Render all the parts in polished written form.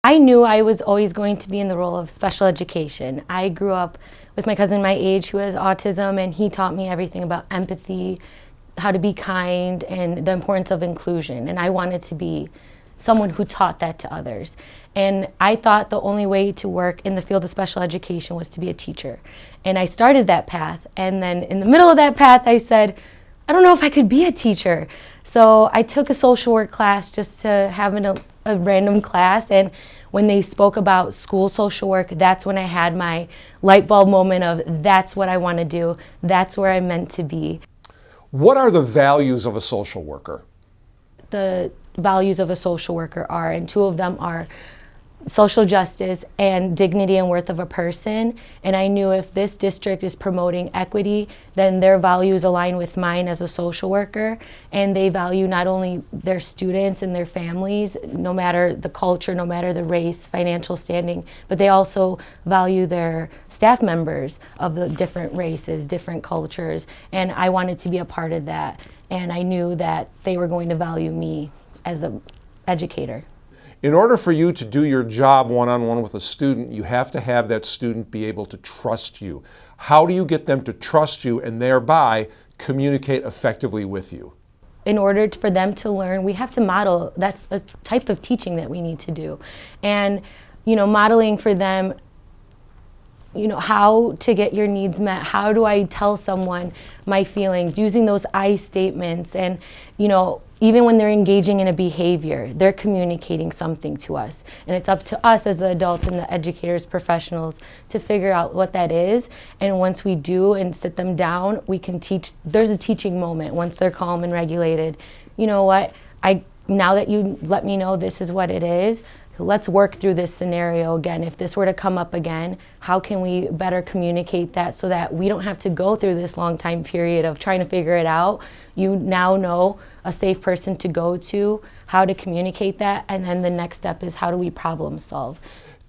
I knew I was always going to be in the role of special education. I grew up with my cousin my age who has autism, and he taught me everything about empathy, how to be kind, and the importance of inclusion. And I wanted to be someone who taught that to others. And I thought the only way to work in the field of special education was to be a teacher. And I started that path. And then in the middle of that path, I said, I don't know if I could be a teacher. So I took a social work class just to have a random class. And when they spoke about school social work, that's when I had my light bulb moment of that's what I want to do. That's where I'm meant to be. What are the values of a social worker? The values of a social worker are, and two of them are social justice and dignity and worth of a person. And I knew if this district is promoting equity, then their values align with mine as a social worker. And they value not only their students and their families, no matter the culture, no matter the race, financial standing, but they also value their staff members of the different races, different cultures. And I wanted to be a part of that. And I knew that they were going to value me as an educator. In order for you to do your job one-on-one with a student, you have to have that student be able to trust you. How do you get them to trust you and thereby communicate effectively with you? In order for them to learn, we have to model. That's a type of teaching that we need to do. And, modeling for them, how to get your needs met. How do I tell someone my feelings? Using those I statements. And, even when they're engaging in a behavior, they're communicating something to us. And it's up to us as the adults and the educators, professionals, to figure out what that is. And once we do and sit them down, we can teach. There's a teaching moment once they're calm and regulated. You know what? Now that you let me know this is what it is, let's work through this scenario again. If this were to come up again, how can we better communicate that so that we don't have to go through this long time period of trying to figure it out? You now know a safe person to go to, how to communicate that, and then the next step is how do we problem solve?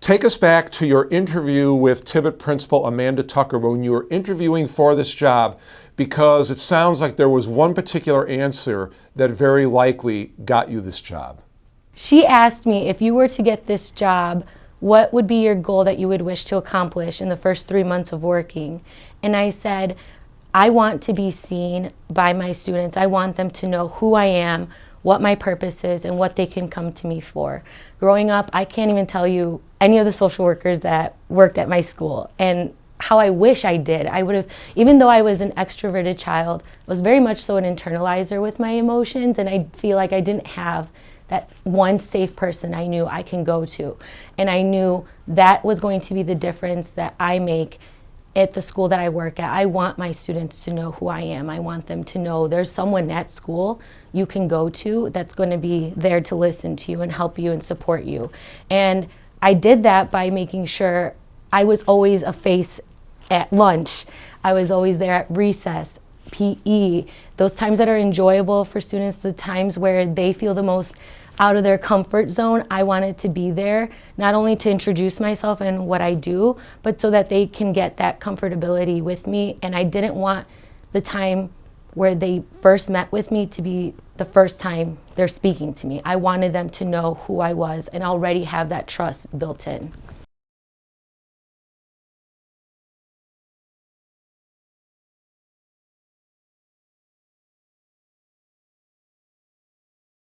Take us back to your interview with Tibbott Principal Amanda Tucker when you were interviewing for this job, because it sounds like there was one particular answer that very likely got you this job. She asked me, if you were to get this job, what would be your goal that you would wish to accomplish in the first 3 months of working? And I said, I want to be seen by my students. I want them to know who I am, what my purpose is, and what they can come to me for. Growing up, I can't even tell you any of the social workers that worked at my school and how I wish I did. I would have, even though I was an extroverted child, was very much so an internalizer with my emotions, and I feel like I didn't have that one safe person I knew I can go to. And I knew that was going to be the difference that I make at the school that I work at. I want my students to know who I am. I want them to know there's someone at school you can go to that's going to be there to listen to you and help you and support you. And I did that by making sure I was always a face at lunch. I was always there at recess, PE, those times that are enjoyable for students, the times where they feel the most out of their comfort zone. I wanted to be there, not only to introduce myself and what I do, but so that they can get that comfortability with me. And I didn't want the time where they first met with me to be the first time they're speaking to me. I wanted them to know who I was and already have that trust built in.